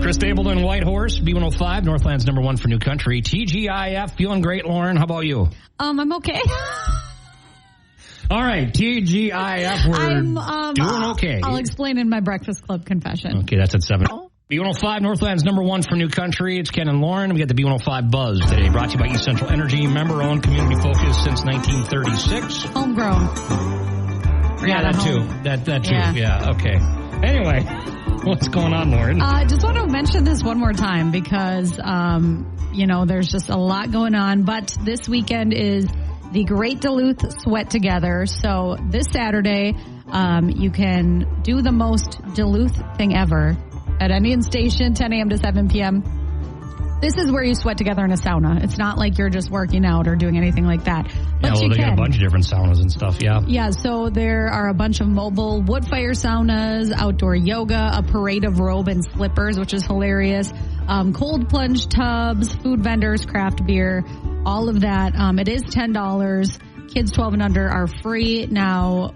Chris Stapleton, White Horse, B105, Northland's number one for New Country. TGIF, feeling great, Lauren. How about you? I'm okay. All right, TGIF, we're doing okay. I'll explain in my Breakfast Club confession. Okay, that's at 7. B105, Northland's number one for New Country. It's Ken and Lauren. We got the B105 Buzz today, brought to you by East Central Energy, member-owned, community-focused since 1936. Homegrown. Yeah, that too. That too. Yeah, okay. Anyway, what's going on, Lauren? I just want to mention this one more time because, there's just a lot going on. But this weekend is the Great Duluth Sweat Together. So this Saturday, you can do the most Duluth thing ever at Indian Station, 10 a.m. to 7 p.m. This is where you sweat together in a sauna. It's not like you're just working out or doing anything like that. But they got a bunch of different saunas and stuff, yeah. Yeah, so there are a bunch of mobile wood fire saunas, outdoor yoga, a parade of robe and slippers, which is hilarious, cold plunge tubs, food vendors, craft beer, all of that. It is $10. Kids 12 and under are free. Now,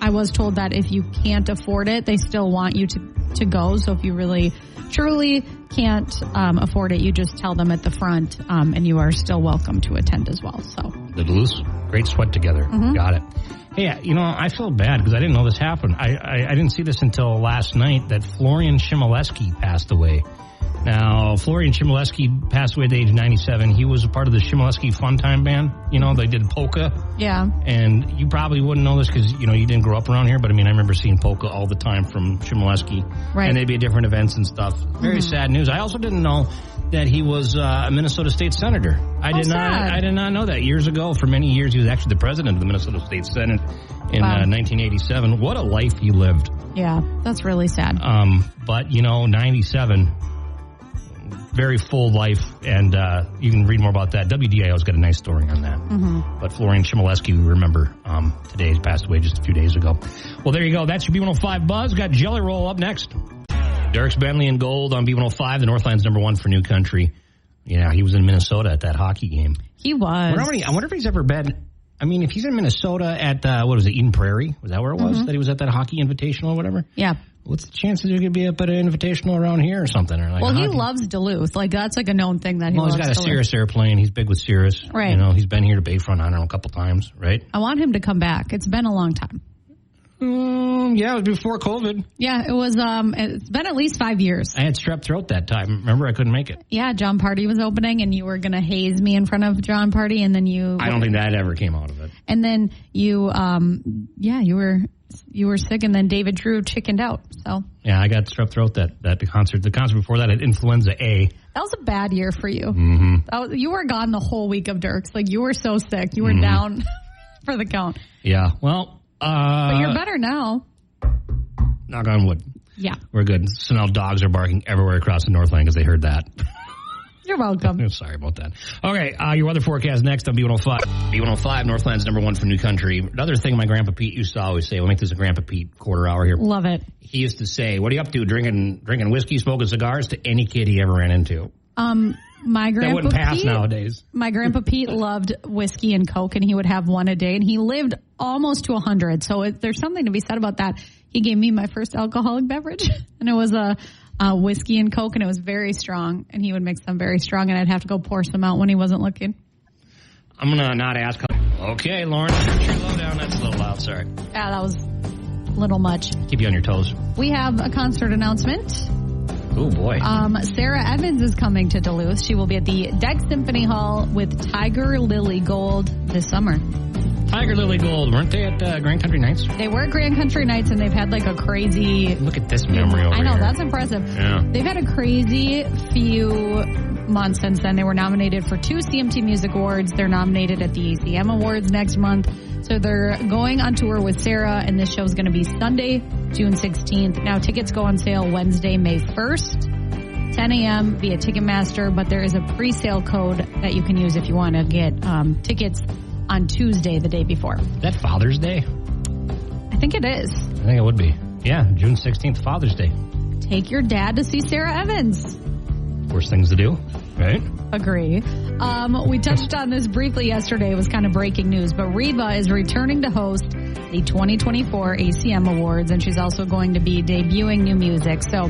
I was told that if you can't afford it, they still want you to go. So if you really, truly can't afford it, you just tell them at the front, and you are still welcome to attend as well. So the Duluth Great Sweat Together. Mm-hmm. Got it. Hey, I feel bad because I didn't know this happened. I didn't see this until last night that Florian Chmielewski passed away. Now, Florian Chmielewski passed away at the age of 97. He was a part of the Chmielewski Fun Time Band. They did polka. Yeah. And you probably wouldn't know this because, you didn't grow up around here. But, I remember seeing polka all the time from Chmielewski. Right. And they'd be at different events and stuff. Very sad news. I also didn't know that he was a Minnesota State Senator. I did not know that. Years ago, for many years, he was actually the president of the Minnesota State Senate in 1987. What a life he lived. Yeah, that's really sad. But, 97... very full life, and you can read more about that. WDIO's got a nice story on that. Mm-hmm. But Florian Chmielewski, we remember today, he passed away just a few days ago. Well, there you go. That's your B105 Buzz. Got Jelly Roll up next. Derek's Bentley and Gold on B105, the Northland's number one for New Country. Yeah, he was in Minnesota at that hockey game. He was. I wonder if he's ever been... if he's in Minnesota at, Eden Prairie? Was that where it was? Mm-hmm. That he was at that hockey invitational or whatever? Yeah. What's the chances you're going to be up at an invitational around here or something? Or he loves Duluth. That's a known thing that he loves. He's got a Cirrus airplane. He's big with Cirrus. Right. He's been here to Bayfront, a couple times, right? I want him to come back. It's been a long time. Yeah, it was before COVID. Yeah, it was. It's been at least 5 years. I had strep throat that time. Remember, I couldn't make it. Yeah, John Party was opening, and you were going to haze me in front of John Party, and then you... I don't think that ever came out of it. And then you, you were sick, and then David Drew chickened out. So yeah, I got strep throat that concert. The concert before that, I had influenza A. That was a bad year for you. Mm-hmm. You were gone the whole week of Dirks. You were so sick. You were down for the count. Yeah, well... but you're better now. Knock on wood. Yeah. We're good. So now dogs are barking everywhere across the Northland because they heard that. You're welcome. Sorry about that. Okay, your weather forecast next on B105. B105, Northland's number one for New Country. Another thing my Grandpa Pete used to always say, we'll make this a Grandpa Pete quarter hour here. Love it. He used to say, what are you up to, drinking whiskey, smoking cigars, to any kid he ever ran into? My grandpa that wouldn't pass Pete, nowadays. My Grandpa Pete loved whiskey and Coke, and he would have one a day, and he lived almost to 100. So there's something to be said about that. He gave me my first alcoholic beverage, and it was a whiskey and Coke, and it was very strong, and he would mix them very strong, and I'd have to go pour some out when he wasn't looking. I'm going to not ask. Okay, Lauren, turn your low down. That's a little loud, sorry. Yeah, that was a little much. Keep you on your toes. We have a concert announcement. Oh, boy. Sarah Evans is coming to Duluth. She will be at the Deck Symphony Hall with Tiger Lily Gold this summer. Tiger Lily Gold. Weren't they at Grand Country Nights? They were at Grand Country Nights, and they've had a crazy... Look at this memory over here. I know, that's impressive. Yeah. They've had a crazy few months since then. They were nominated for 2 CMT Music Awards. They're nominated at the ACM Awards next month. So they're going on tour with Sarah, and this show is going to be Sunday, June 16th. Now, tickets go on sale Wednesday, May 1st, 10 a.m. via Ticketmaster, but there is a pre-sale code that you can use if you want to get tickets on Tuesday, the day before. Is that Father's Day? I think it is. I think it would be. Yeah, June 16th, Father's Day. Take your dad to see Sarah Evans. Worst things to do, right? Agree. We touched on this briefly yesterday. It was kind of breaking news, but Reva is returning to host the 2024 ACM Awards, and she's also going to be debuting new music. So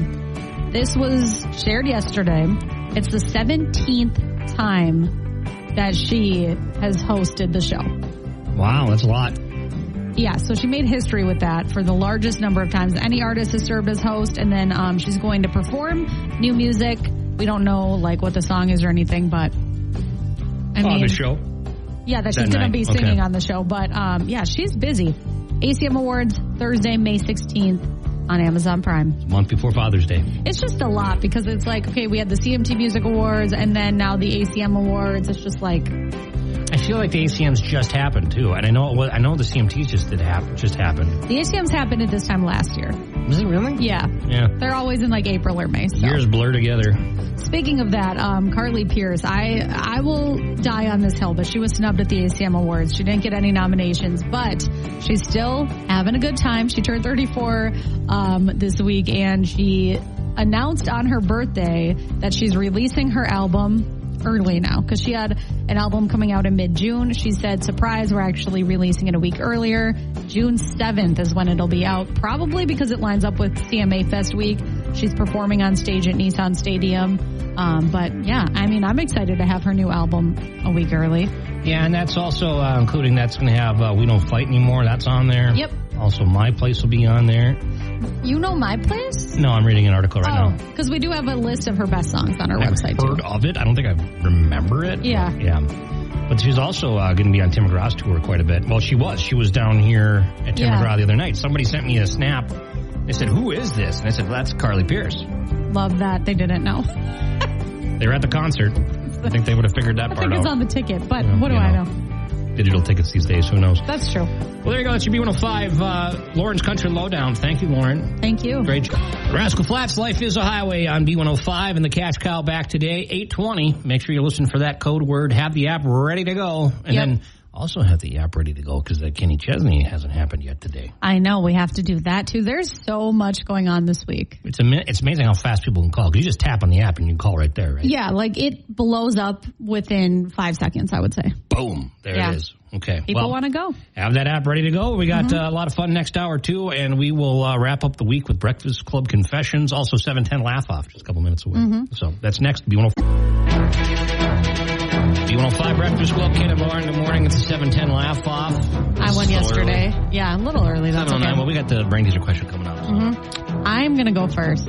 This was shared yesterday. It's the 17th time that she has hosted the show. Wow, that's a lot. Yeah, so she made history with that for the largest number of times any artist has served as host, and then she's going to perform new music. We don't know like what the song is or anything, but I mean, on the show. Yeah, that she's going to be singing on the show, but yeah, she's busy. ACM Awards Thursday, May 16th on Amazon Prime. It's a month before Father's Day. It's just a lot because it's like, okay, we had the CMT Music Awards and then now the ACM Awards. It's just like, I feel like the ACMs just happened too, and I know the CMTs just happened. The ACMs happened at this time last year. Was it really? Yeah. They're always in like April or May. So. Years blur together. Speaking of that, Carly Pierce, I will die on this hill, but she was snubbed at the ACM Awards. She didn't get any nominations, but she's still having a good time. She turned 34 this week, and she announced on her birthday that she's releasing her album early now because she had an album coming out in mid-June. She said, surprise, we're actually releasing it a week earlier. June 7th is when it'll be out, probably because it lines up with CMA Fest week. She's performing on stage at Nissan Stadium. But yeah, I mean, I'm excited to have her new album a week early. Yeah, and that's also including that's going to have We Don't Fight Anymore. That's on there. Yep. Also, My Place will be on there. You know My Place? No, I'm reading an article right now. Because we do have a list of her best songs on our website, I've heard of it. I don't think I remember it. Yeah. Yeah. But she's also going to be on Tim McGraw's tour quite a bit. Well, she was. She was down here at Tim McGraw the other night. Somebody sent me a snap. They said, who is this? And I said, well, that's Carly Pierce. Love that. They didn't know. They were at the concert. I think they would have figured that part out. I think it's on the ticket, but what do I know? Digital tickets these days, who knows? That's true. Well, there you go. That's your B105, Lauren's Country Lowdown. Thank you, Lauren. Thank you. Great job. Rascal Flats, Life is a Highway on B105, and the Cash Cow back today, 8:20. Make sure you listen for that code word. Have the app ready to go. And then also have the app ready to go because that Kenny Chesney hasn't happened yet today. I know. We have to do that, too. There's so much going on this week. It's amazing how fast people can call because you just tap on the app and you can call right there, right? Yeah, like it blows up within 5 seconds, I would say. Boom. There it is. Okay. People want to go. Have that app ready to go. We got a lot of fun next hour, too, and we will wrap up the week with Breakfast Club Confessions. Also, 710 Laugh Off, just a couple minutes away. So that's next. B105 Breakfast Club, Ken and Lauren. Good morning. It's a 710 Laugh Off. I won yesterday. Early. Yeah, a little early. That's okay. Well, we got the brain teaser question coming up. So. I'm going to go first.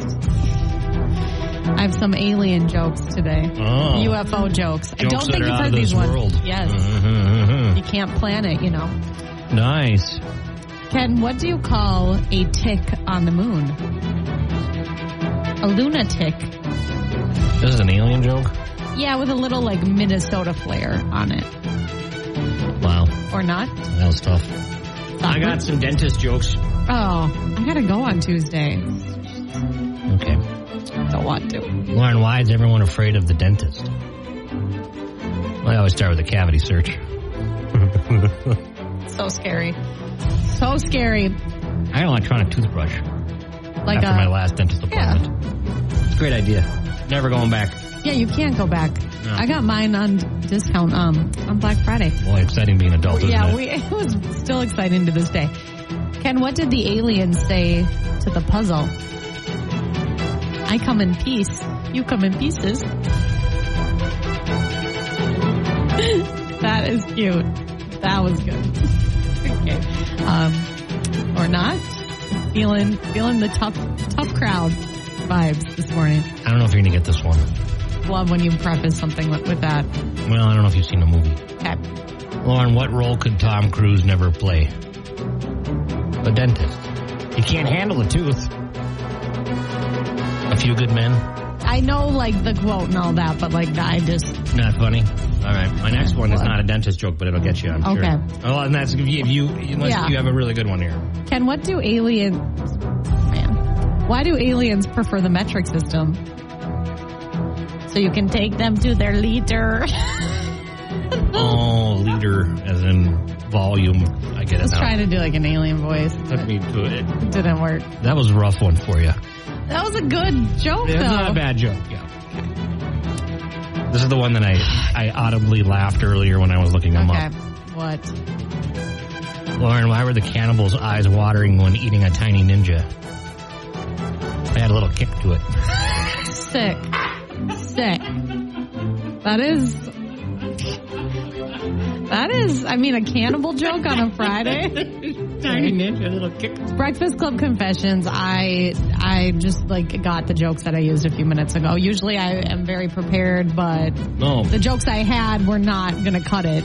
I have some alien jokes today. UFO jokes. I don't think you've heard these ones. Yes. You can't plan it, you know. Nice. Ken, what do you call a tick on the moon? A lunatic. This is an alien joke? Yeah, with a little, like, Minnesota flair on it. Wow. Or not? That was tough. I got some dentist jokes. Oh, I got to go on Tuesday. Okay. Don't want to. Lauren, why is everyone afraid of the dentist? Well, I always start with a cavity search. So scary. So scary. I got an electronic toothbrush after my last dentist appointment. Yeah. It's a great idea. Never going back. Yeah, you can't go back. No. I got mine on discount on Black Friday. Boy, exciting being an adult, isn't it? It was still exciting to this day. Ken, what did the aliens say to the puzzle? I come in peace. You come in pieces. That is cute. That was good. Okay. Or not? Feeling the tough crowd vibes this morning. I don't know if you're going to get this one. Love when you preface something with that. Well, I don't know if you've seen the movie. Okay. Lauren, what role could Tom Cruise never play? A dentist. He can't handle a tooth. A Few Good Men. I know, like, the quote and all that, but, like, I just... Not funny? All right. My next one is not a dentist joke, but it'll get you, I'm sure. Okay. Well, and that's unless you have a really good one here. Ken, what do aliens... Man. Why do aliens prefer the metric system? So you can take them to their liter. Oh, liter, as in volume. I get it now. I was trying to do, like, an alien voice. Took me to it. It didn't work. That was a rough one for you. That was a good joke, though. It's not a bad joke, yeah. This is the one that I audibly laughed earlier when I was looking them up. What? Lauren, why were the cannibals' eyes watering when eating a tiny ninja? They had a little kick to it. Sick. That is, I mean, a cannibal joke on a Friday. Tiny ninja, little kick. Breakfast Club Confessions. I just got the jokes that I used a few minutes ago. Usually I am very prepared, but the jokes I had were not going to cut it.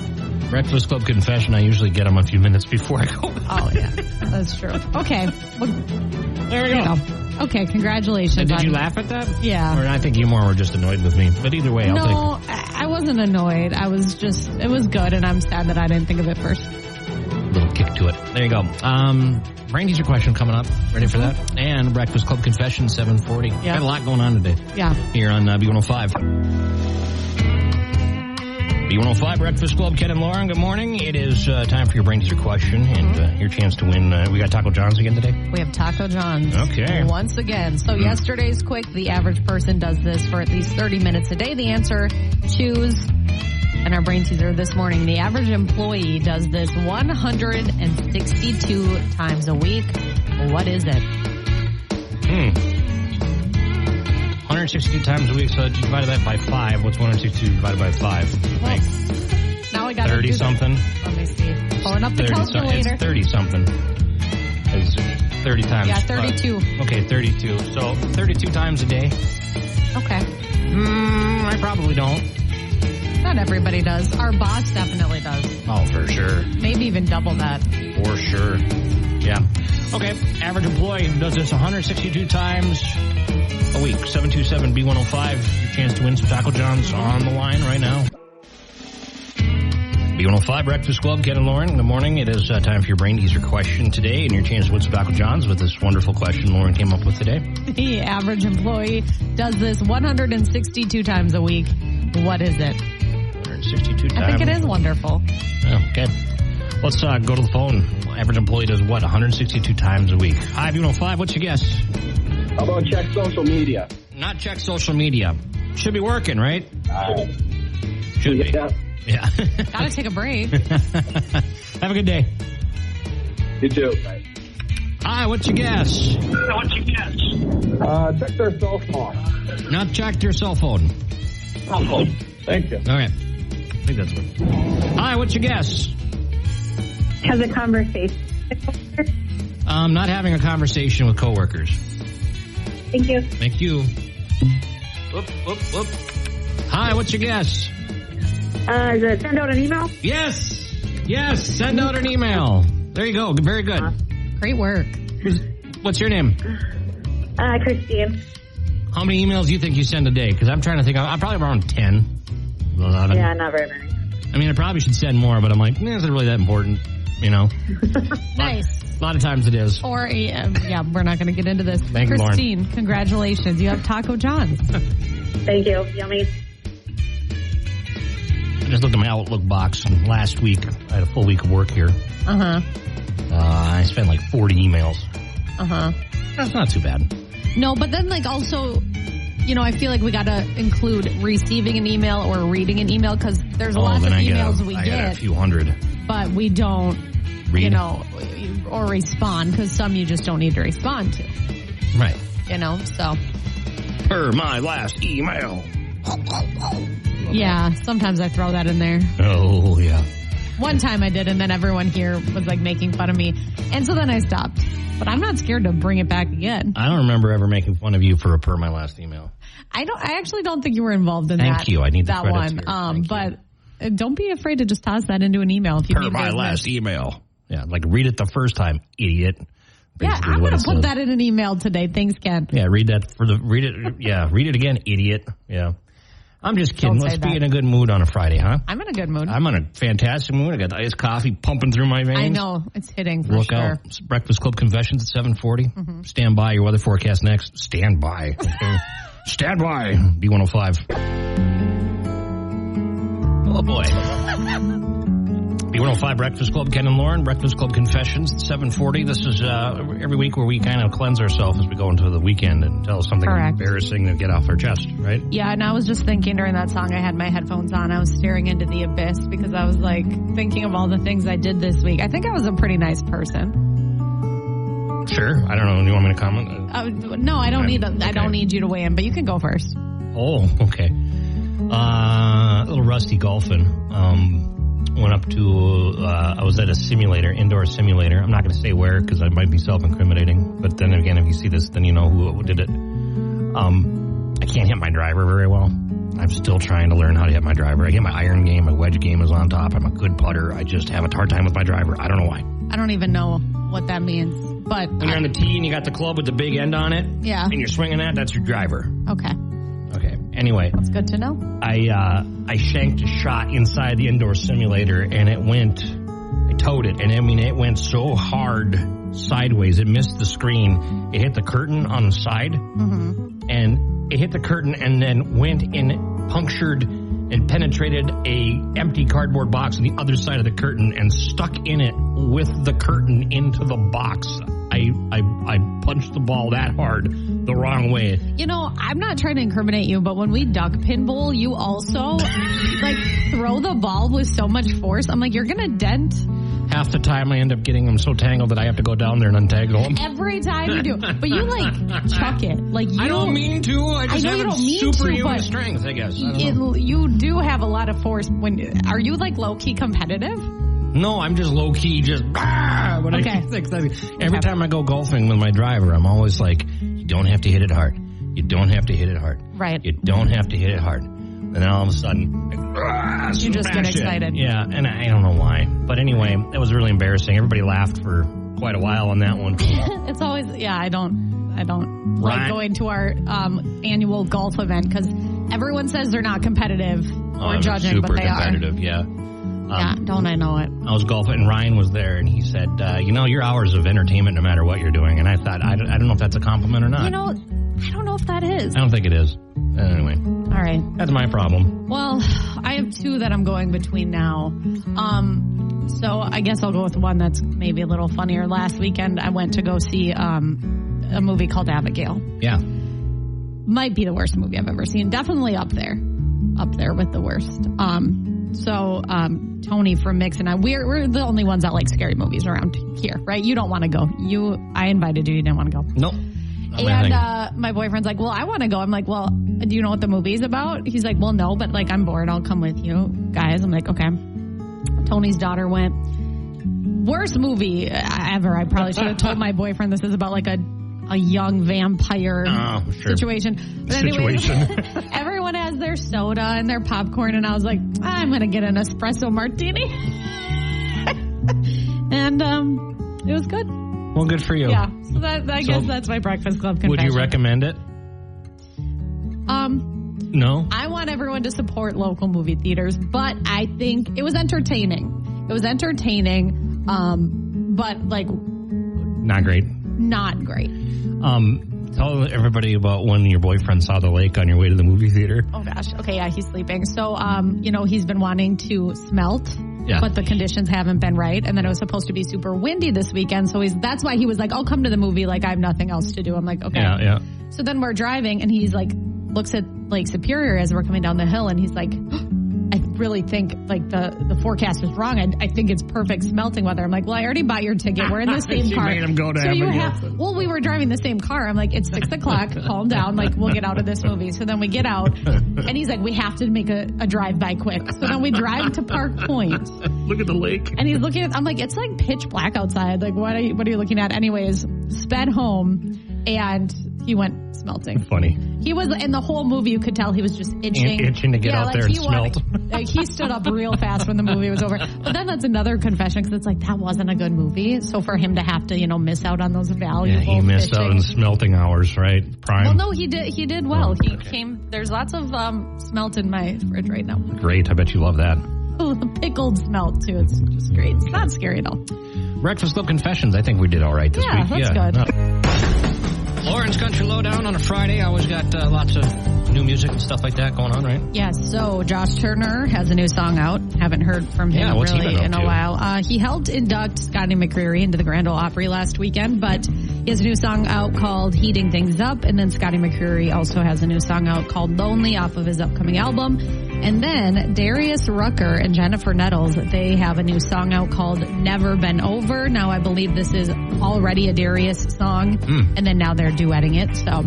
Breakfast Club Confession, I usually get them a few minutes before I go. Oh, yeah. That's true. Okay. Well, there we go. Okay, congratulations. And did you laugh at that? Yeah. Or I think you more were just annoyed with me. But either way, I'll take it. No, I wasn't annoyed. I was just, it was good, and I'm sad that I didn't think of it first. Little kick to it. There you go. Brain teaser question coming up. Ready for that? And Breakfast Club Confession, 7:40. Yeah. Got a lot going on today. Yeah. Here on B105. B105 Breakfast Club, Ken and Lauren, good morning. It is time for your brain teaser question and your chance to win. We got Taco John's again today? We have Taco John's. Okay. Once again. So yesterday's quick. The average person does this for at least 30 minutes a day. The answer, choose. And our brain teaser this morning, the average employee does this 162 times a week. What is it? 162 times a week, so divide that by 5. What's 162 divided by 5? Well, now I got 30 something. Let me see. Pulling up the calculator. It's 30 something. It's 30 times. Yeah, 32. Okay, 32. So 32 times a day. Okay. I probably don't. Not everybody does. Our boss definitely does. Oh, for sure. Maybe even double that. For sure. Yeah. Okay. Average employee does this 162 times a week. 727-B105. Your chance to win some Taco John's on the line right now. B105 Breakfast Club, Ken and Lauren. Good morning. It is time for your brain teaser question today, and your chance to win some Taco John's with this wonderful question Lauren came up with today. The average employee does this 162 times a week. What is it? 162 times. I think it is wonderful. Okay. Let's go to the phone. Average employee does what? 162 times a week. Hi, B105. What's your guess? How about check social media? Not check social media. Should be working, right? Should be. Yeah. Gotta take a break. Have a good day. You too. Bye. Hi, what's your guess? Check their cell phone. Not check their cell phone. Cell phone. Thank you. Okay. I think that's what. Hi, what's your guess? Has a conversation. Not having a conversation with coworkers. Thank you. Thank you. Whoop, whoop, whoop. Hi, what's your guess? Is it send out an email? Yes. Yes, send out an email. There you go. Very good. Great work. What's your name? Christine. How many emails do you think you send a day? Because I'm trying to think. I'm probably around 10, 11. Yeah, not very many. I mean, I probably should send more, but I'm like, is it really that important? You know? Nice. A lot of times it is. Or, yeah, we're not going to get into this. Thank you, Christine, congratulations. You have Taco John's. Thank you. Yummy. I just looked at my Outlook box, and last week I had a full week of work here. Uh-huh. I spent like 40 emails. Uh-huh. That's not too bad. No, but then also, I feel like we got to include receiving an email or reading an email because there's lots of emails we get. I get a few hundred. But we don't, read. Or respond because some you just don't need to respond to. Right. So. Per my last email. Yeah, sometimes I throw that in there. Oh, yeah. One time I did, and then everyone here was making fun of me. And so then I stopped. But I'm not scared to bring it back again. I don't remember ever making fun of you for a per my last email. I actually don't think you were involved in that. Thank you. I need the that credits one. Here. But don't be afraid to just toss that into an email if you per need my business. last email. Yeah, read it the first time, idiot. Yeah, I'm going to put that in an email today. Thanks, Ken. Yeah, read it. Yeah, read it again, idiot. Yeah. I'm just kidding. Let's be in a good mood on a Friday, huh? I'm in a good mood. I'm in a fantastic mood. I got the iced coffee pumping through my veins. I know. It's hitting for Look sure. out. It's Breakfast Club Confessions at 7:40. Mm-hmm. Stand by. Your weather forecast next. Stand by. Okay. Stand by. B105. Oh, boy. B105 Breakfast Club, Ken and Lauren. Breakfast Club Confessions at 7:40. This is every week where we kind of cleanse ourselves as we go into the weekend and tell us something embarrassing to get off our chest, right? Yeah, and I was just thinking during that song, I had my headphones on. I was staring into the abyss because I was thinking of all the things I did this week. I think I was a pretty nice person. Sure. I don't know. Do you want me to comment? No, I don't need. Okay. I don't need you to weigh in, but you can go first. Oh, okay. A little rusty golfing. Went up to, I was at a simulator, indoor simulator. I'm not going to say where because I might be self-incriminating. But then again, if you see this, then you know who did it. I can't hit my driver very well. I'm still trying to learn how to hit my driver. I get my iron game, my wedge game is on top. I'm a good putter. I just have a hard time with my driver. I don't know why. I don't even know what that means. But when you're on the tee and you got the club with the big end on it, yeah, and you're swinging that's your driver. Okay. Anyway, that's good to know. I shanked a shot inside the indoor simulator, and I towed it, and it went so hard sideways, it missed the screen. It hit the curtain on the side, and it hit the curtain, and then went and punctured and penetrated a empty cardboard box on the other side of the curtain and stuck in it with the curtain into the box. I punched the ball that hard the wrong way. You know, I'm not trying to incriminate you, but when we duck pin bowl, you also throw the ball with so much force. I'm like, you're going to dent. Half the time I end up getting them so tangled that I have to go down there and untangle them. Every time you do. But you chuck it. I don't mean to. I just have superhuman strength, I guess. You do have a lot of force. Are you low-key competitive? No, I'm just low-key, every time I go golfing with my driver, I'm always like, you don't have to hit it hard. You don't have to hit it hard. Right. You don't have to hit it hard. And then all of a sudden, you just get excited. Yeah, and I don't know why. But anyway, it was really embarrassing. Everybody laughed for quite a while on that one. It's always, I don't like going to our annual golf event because everyone says they're not competitive or judging, but they are. Super competitive, yeah. Don't I know it? I was golfing, and Ryan was there, and he said, your hours of entertainment no matter what you're doing. And I thought, I don't know if that's a compliment or not. I don't know if that is. I don't think it is. Anyway. All right. That's my problem. Well, I have two that I'm going between now. So I guess I'll go with one that's maybe a little funnier. Last weekend, I went to go see a movie called Abigail. Yeah. Might be the worst movie I've ever seen. Definitely up there with the worst. So Tony from Mix and I, we're the only ones that like scary movies around here, right? You don't want to go. I invited you. You didn't want to go. Nope. And my boyfriend's like, well, I want to go. I'm like, well, do you know what the movie's about? He's like, well, no, but I'm bored. I'll come with you guys. I'm like, okay. Tony's daughter went. Worst movie ever. I probably should have told my boyfriend this is about a young vampire situation. But anyways, everyone has their soda and their popcorn, and I was like, I'm going to get an espresso martini. And it was good. Well, good for you. Yeah. So I guess that's my Breakfast Club confession. Would you recommend it? No? I want everyone to support local movie theaters, but I think it was entertaining. But not great. Not great. Tell everybody about when your boyfriend saw the lake on your way to the movie theater. Oh gosh. Okay, yeah, he's sleeping. So, he's been wanting to smelt. Yeah. But the conditions haven't been right. And then it was supposed to be super windy this weekend. So that's why he was like, I'll come to the movie. I have nothing else to do. I'm like, okay. Yeah. So then we're driving and he's looks at Lake Superior as we're coming down the hill. And he's like, I really think the forecast was wrong. I think it's perfect smelting weather. I'm like, well, I already bought your ticket. We're in the same car. Made him go to we were driving the same car. I'm like, it's 6:00. Calm down. We'll get out of this movie. So then we get out and he's like, we have to make a drive by quick. So then we drive to Park Point. Look at the lake. And he's looking at, I'm like, it's pitch black outside. What are you looking at? Anyways, sped home and he went smelting. Funny. He was in the whole movie. You could tell he was just itching to get out there and smelt. He stood up real fast when the movie was over. But then that's another confession because it's that wasn't a good movie. So for him to have to miss out on those valuable. Yeah, he missed out on smelting hours, right? Prime. Well, no, he did. He did well. He came. There's lots of smelt in my fridge right now. Great. I bet you love that. Pickled smelt too. It's just great. It's not scary at all. Breakfast Club Confessions. I think we did all right this week. That's good. Lauren's Country Lowdown on a Friday. I always got lots of new music and stuff like that going on, right? Yes. So Josh Turner has a new song out. Haven't heard from him really in a while. He helped induct Scotty McCreery into the Grand Ole Opry last weekend, but he has a new song out called Heating Things Up, and then Scotty McCreery also has a new song out called Lonely off of his upcoming album. And then Darius Rucker and Jennifer Nettles, they have a new song out called Never Been Over. Now, I believe this is already a Darius song, and then now they're duetting it. So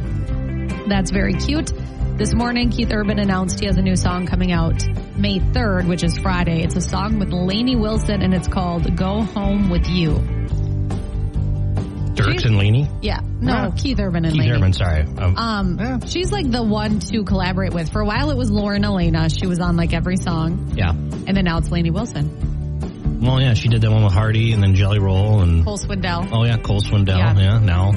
that's very cute. This morning, Keith Urban announced he has a new song coming out May 3rd, which is Friday. It's a song with Lainey Wilson, and it's called Go Home With You. Dirks and Lainey? Yeah. No, Keith Urban and Keith Lainey. Urban, sorry. She's like the one to collaborate with. For a while, it was Lauren Elena. She was on like every song. Yeah. And then now it's Lainey Wilson. Well, yeah, she did that one with Hardy and then Jelly Roll and Cole Swindell. Oh, yeah, Cole Swindell. Yeah, now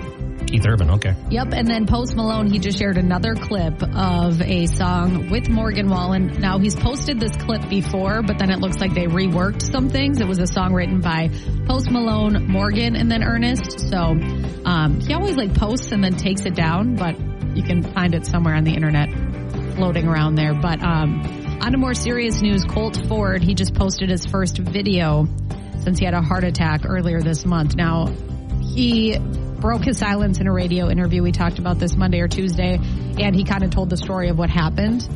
Keith Urban, okay. Yep, and then Post Malone, he just shared another clip of a song with Morgan Wallen. Now, he's posted this clip before, but then it looks like they reworked some things. It was a song written by Post Malone, Morgan, and then Ernest. So he always like posts and then takes it down, but you can find it somewhere on the internet floating around there. But on to more serious news, Colt Ford, he just posted his first video since he had a heart attack earlier this month. Now, he broke his silence in a radio interview. We talked about this Monday or Tuesday, and he kind of told the story of what happened.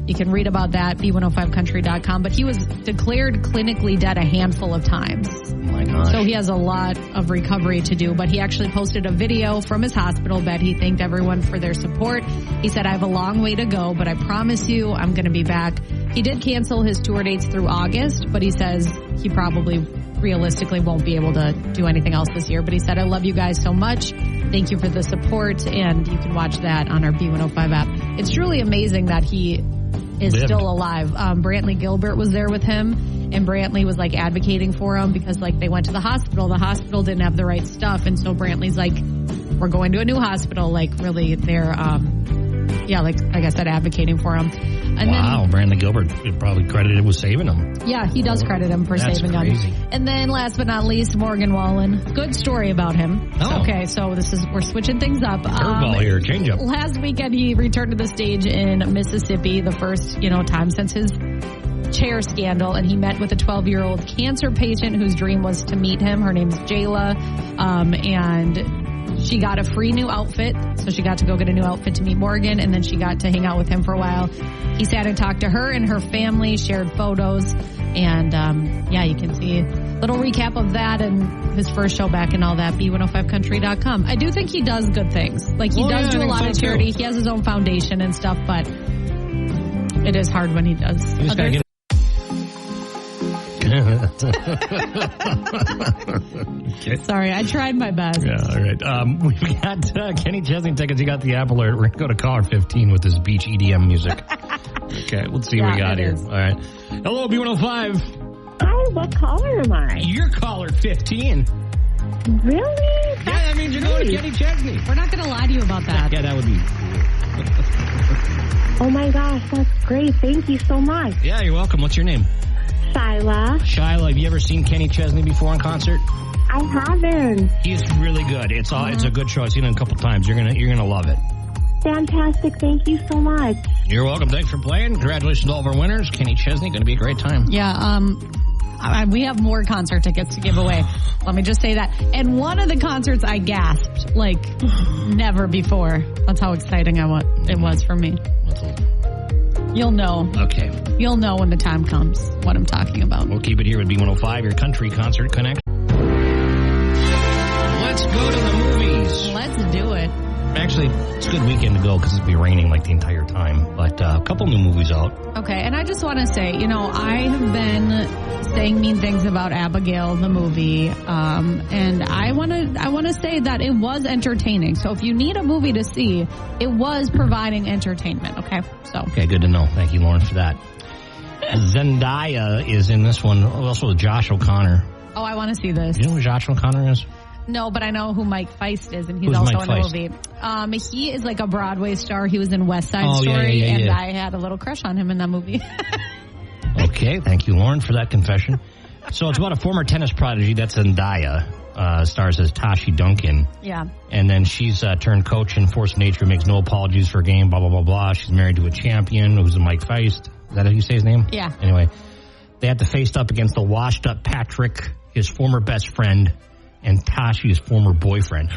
You can read about that, b105country.com. But he was declared clinically dead a handful of times. Oh my gosh. So he has a lot of recovery to do. But he actually posted a video from his hospital bed. He thanked everyone for their support. He said, I have a long way to go, but I promise you I'm going to be back. He did cancel his tour dates through August, but he says he probably realistically won't be able to do anything else this year. But he said, I love you guys so much. Thank you for the support. And you can watch that on our B105 app. It's truly amazing that he is still alive. Brantley Gilbert was there with him, and Brantley was like advocating for him because like they went to the hospital. The hospital didn't have the right stuff. And so Brantley's like, we're going to a new hospital. Like really they're, like I said, advocating for him. And wow, Brantley Gilbert probably credited with saving him. Yeah, he does credit him for saving crazy. him. And then last but not least, Morgan Wallen. Good story about him. Oh. Okay, so we're switching things up. Curveball here, change up. Last weekend, he returned to the stage in Mississippi, the first, time since his chair scandal, and he met with a 12-year-old cancer patient whose dream was to meet him. Her name's Jayla, and she got a free new outfit, so she got to go get a new outfit to meet Morgan, and then she got to hang out with him for a while. He sat and talked to her and her family, shared photos, and you can see a little recap of that and his first show back and all that, b105country.com. I do think he does good things. Like, he does do a lot of charity. He has his own foundation and stuff, but it is hard when he does. Okay. Sorry, I tried my best. Yeah, all right. We've got Kenny Chesney tickets. You got the app alert. We're going to go to caller 15 with this beach EDM music. Okay, let's see what we got here. All right. Hello, B105. Hi, what caller am I? You're caller 15. Really? Yeah, that means you're going to Kenny Chesney. We're not going to lie to you about that. Yeah, that would be Oh my gosh, that's great. Thank you so much. Yeah, you're welcome. What's your name? Shyla, have you ever seen Kenny Chesney before in concert? I haven't. He's really good. It's a good show. I've seen it a couple times. You're gonna love it. Fantastic. Thank you so much. You're welcome. Thanks for playing. Congratulations to all of our winners. Kenny Chesney, going to be a great time. Yeah, we have more concert tickets to give away. Let me just say that. And one of the concerts I gasped like never before. That's how exciting it was for me. You'll know. Okay. You'll know when the time comes what I'm talking about. We'll keep it here with B105, your country concert connection. Let's go to the movies. Let's do it. Actually, it's a good weekend to go because it'll be raining like the entire time. But a couple new movies out. Okay, and I just want to say, I have been saying mean things about Abigail, the movie, and I want to say that it was entertaining. So if you need a movie to see, it was providing entertainment. Okay, okay, good to know. Thank you, Lauren, for that. Zendaya is in this one, also with Josh O'Connor. Oh, I want to see this. You know who Josh O'Connor is? No, but I know who Mike Feist is, and he's Who's also Mike in the Feist? movie. He is like a Broadway star. He was in West Side Story, and I had a little crush on him in that movie. Okay, thank you, Lauren, for that confession. So it's about a former tennis prodigy, that's Zendaya, stars as Tashi Duncan. Yeah. And then she's turned coach in Force of Nature, makes no apologies for a game, blah, blah, blah, blah. She's married to a champion who's Mike Feist. Is that how you say his name? Yeah. Anyway, they have to face up against the washed-up Patrick, his former best friend, and Tashi's former boyfriend.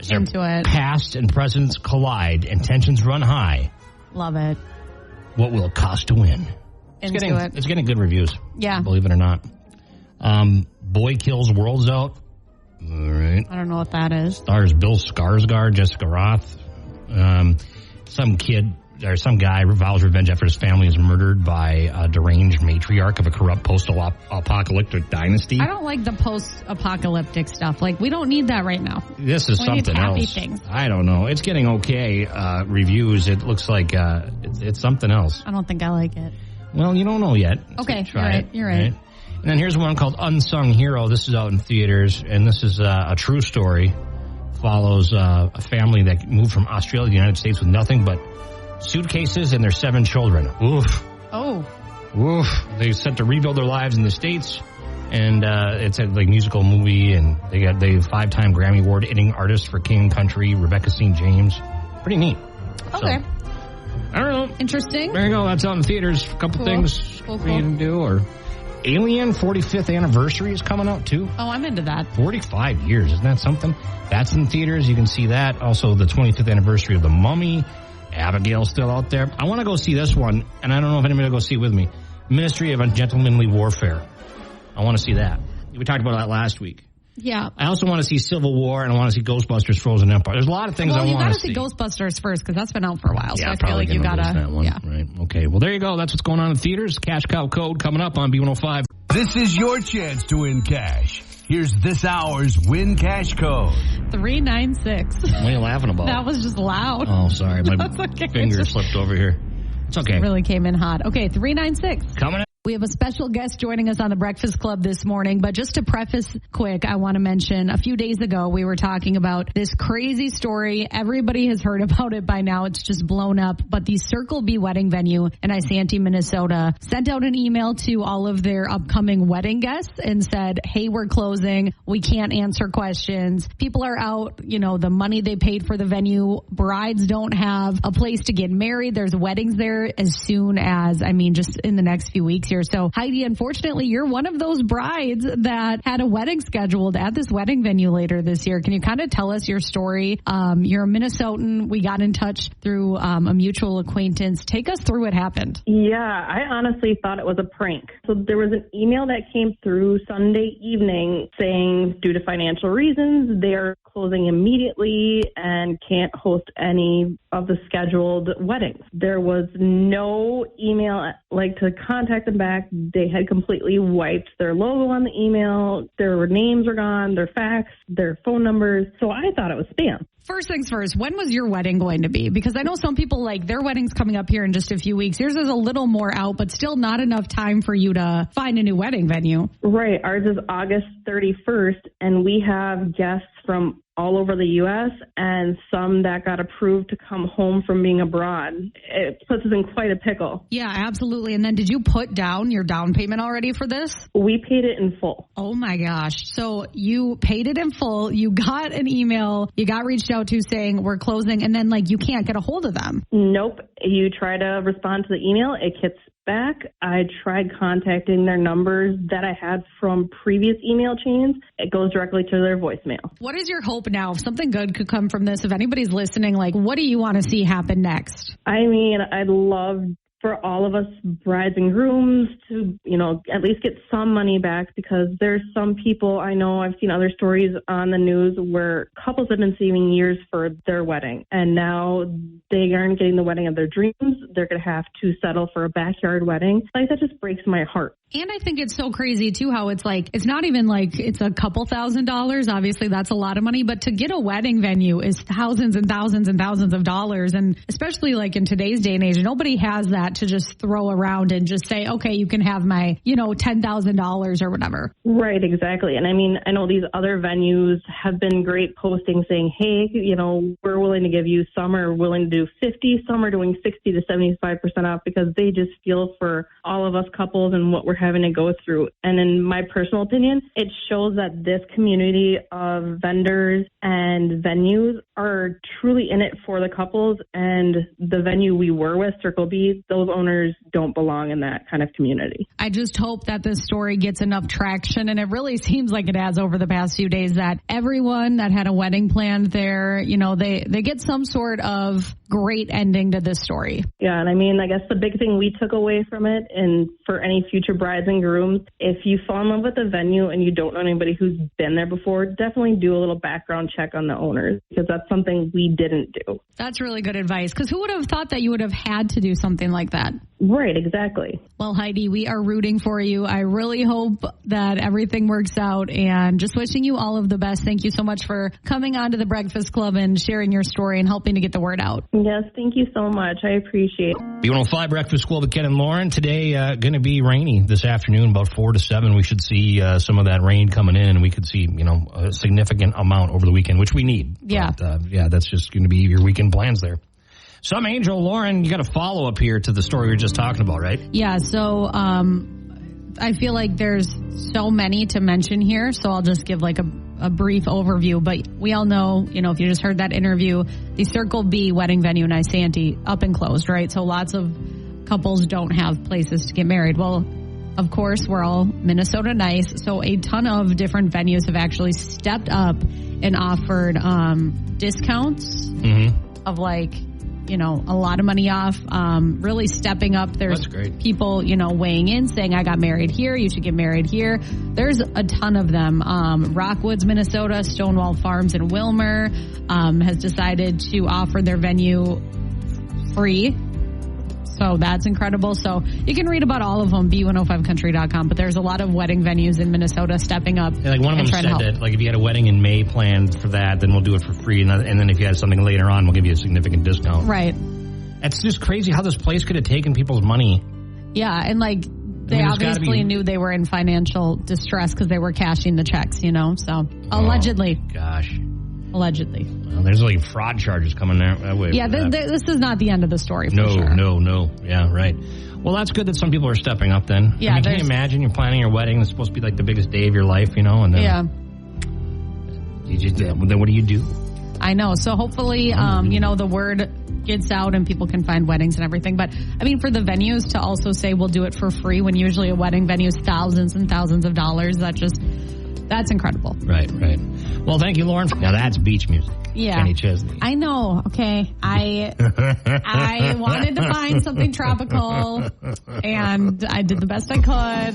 As their Into it. past and present collide and tensions run high. Love it. What Will It Cost to Win? It's getting good reviews. Yeah. Believe it or not. Boy Kills World's out. All right. I don't know what that is. Stars Bill Skarsgård, Jessica Roth. Some kid or some guy vows revenge after his family is murdered by a deranged matriarch of a corrupt post-apocalyptic dynasty. I don't like the post-apocalyptic stuff. Like, we don't need that right now. This is something else. Things. I don't know. It's getting okay reviews. It looks like it's something else. I don't think I like it. Well, you don't know yet. Okay, you're right. And then here's one called Unsung Hero. This is out in theaters, and this is a true story. Follows a family that moved from Australia to the United States with nothing but suitcases and their 7 children. Oof. Oh. Oof. They set to rebuild their lives in the States, and it's a musical movie, and they 5-time Grammy Award-winning artist for King and Country, Rebecca St. James. Pretty neat. Okay. So, I don't know. Interesting. There you go. That's out in theaters. A couple things for you to do. Or Alien 45th anniversary is coming out too. Oh, I'm into that. 45 years. Isn't that something? That's in theaters. You can see that. Also, the 25th anniversary of The Mummy. Abigail's still out there. I want to go see this one, and I don't know if anybody will go see it with me. Ministry of Ungentlemanly Warfare. I want to see that. We talked about that last week. Yeah. I also want to see Civil War, and I want to see Ghostbusters Frozen Empire. There's a lot of things I want to see. Well, you got to see Ghostbusters first, because that's been out for a while. Yeah, so I feel like you got to. That one. Yeah. Right. Okay. Well, there you go. That's what's going on in theaters. Cash Cow Code coming up on B105. This is your chance to win cash. Here's this hour's Win Cash Code. 396. What are you laughing about? That was just loud. Oh, sorry. My finger slipped over here. It's okay. It really came in hot. Okay, 396. Coming in. We have a special guest joining us on the Breakfast Club this morning, but just to preface quick, I want to mention a few days ago we were talking about this crazy story. Everybody has heard about it by now. It's just blown up, but the Circle B wedding venue in Isanti, Minnesota sent out an email to all of their upcoming wedding guests and said, hey, we're closing. We can't answer questions. People are out, the money they paid for the venue. Brides don't have a place to get married. There's weddings there as soon as, just in the next few weeks here. So Heidi, unfortunately, you're one of those brides that had a wedding scheduled at this wedding venue later this year. Can you kind of tell us your story? You're a Minnesotan. We got in touch through a mutual acquaintance. Take us through what happened. Yeah, I honestly thought it was a prank. So there was an email that came through Sunday evening saying due to financial reasons, they're closing immediately and can't host any of the scheduled weddings. There was no email to contact them back. They had completely wiped their logo on the email. Their names were gone, their fax, their phone numbers. So I thought it was spam. First things first, when was your wedding going to be? Because I know some people their wedding's coming up here in just a few weeks. Yours is a little more out, but still not enough time for you to find a new wedding venue. Right. Ours is August 31st, and we have guests from all over the U.S. and some that got approved to come home from being abroad. It puts us in quite a pickle. Yeah, absolutely. And then did you put down your down payment already for this? We paid it in full. Oh, my gosh. So you paid it in full. You got an email. You got reached out to saying we're closing, and then you can't get a hold of them. Nope. You try to respond to the email. It gets back. I tried contacting their numbers that I had from previous email chains. It goes directly to their voicemail. What is your hope now? If something good could come from this, if anybody's listening, what do you want to see happen next? I'd love for all of us brides and grooms to, at least get some money back, because there's some people I know, I've seen other stories on the news where couples have been saving years for their wedding, and now they aren't getting the wedding of their dreams. They're going to have to settle for a backyard wedding. That just breaks my heart. And I think it's so crazy, too, how it's it's not even it's a couple $1,000s. Obviously, that's a lot of money. But to get a wedding venue is thousands and thousands and thousands of dollars. And especially in today's day and age, nobody has that to just throw around and just say, okay, you can have my, $10,000 or whatever. Right, exactly. And I know these other venues have been great posting saying, hey, we're willing to give you, some are willing to do 50, some are doing 60 to 75% off, because they just feel for all of us couples and what we're having to go through. And in my personal opinion, it shows that this community of vendors and venues are truly in it for the couples. And the venue we were with, Circle B, those owners don't belong in that kind of community. I just hope that this story gets enough traction, and it really seems like it has over the past few days, that everyone that had a wedding planned there, you know, they get some sort of great ending to this story. Yeah, and I mean, I guess the big thing we took away from it, and for any future brides and grooms, if you fall in love with a venue and you don't know anybody who's been there before, definitely do a little background check on the owners, because that's something we didn't do. That's really good advice, because who would have thought that you would have had to do something like that? Right, exactly. Well, Heidi, we are rooting for you. I really hope that everything works out, and just wishing you all of the best. Thank you so much for coming on to the Breakfast Club and sharing your story and helping to get the word out. Yes, thank you so much. I appreciate it. B105 Breakfast Club with Ken and Lauren. Today, going to be rainy this afternoon, about 4 to 7. We should see some of that rain coming in, and we could see, you know, a significant amount over the weekend, which we need. Yeah. But, that's just going to be your weekend plans there. Some Angel, Lauren, you got a follow-up here to the story we were just talking about, right? Yeah, so I feel like there's so many to mention here, so I'll just give like a brief overview. But we all know, you know, if you just heard that interview, the Circle B wedding venue in Isanti up and closed, right? So lots of couples don't have places to get married. Well, of course, we're all Minnesota nice, so a ton of different venues have actually stepped up and offered discounts of like, you know, a lot of money off, really stepping up. There's people, you know, weighing in, saying, I got married here, you should get married here. There's a ton of them. Rockwoods, Minnesota, Stonewall Farms in Wilmer has decided to offer their venue free. So that's incredible. So you can read about all of them, b105country.com. But there's a lot of wedding venues in Minnesota stepping up. Yeah, like one of them said that, like, if you had a wedding in May planned for that, then we'll do it for free. And then if you had something later on, we'll give you a significant discount. Right. It's just crazy how this place could have taken people's money. Yeah, and like they obviously knew they were in financial distress because they were cashing the checks, you know. So allegedly. Gosh. Allegedly. Well, there's like fraud charges coming that way. Yeah, this is not the end of the story for sure. No. Yeah, right. Well, that's good that some people are stepping up then. Yeah, I mean, can you imagine you're planning your wedding? It's supposed to be like the biggest day of your life, you know? And then then what do you do? I know. So hopefully, you know, the word gets out and people can find weddings and everything. But, I mean, for the venues to also say we'll do it for free when usually a wedding venue is thousands and thousands of dollars, that's incredible. Right. Well, thank you, Lauren. Now that's beach music. Yeah. Kenny Chesney. I know. Okay. I wanted to find something tropical, and I did the best I could.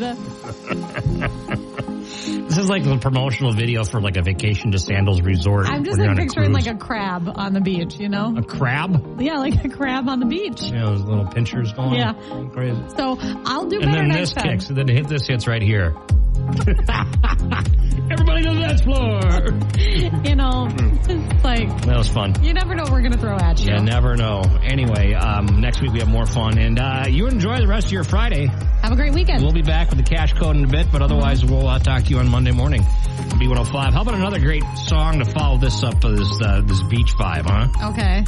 This is like a promotional video for like a vacation to Sandals Resort. I'm just like picturing like a crab on the beach, you know? A crab? Yeah, like a crab on the beach. Yeah, those little pinchers going. Yeah. Crazy. So I'll do better next time. And then this hits right here. Everybody to the dance floor. You know, it's like... That was fun. You never know what we're going to throw at you. You never know. Anyway, next week we have more fun. And you enjoy the rest of your Friday. Have a great weekend. We'll be back with the cash code in a bit, but otherwise we'll talk to you on Monday morning. B105. How about another great song to follow this up, this beach vibe, huh? Okay.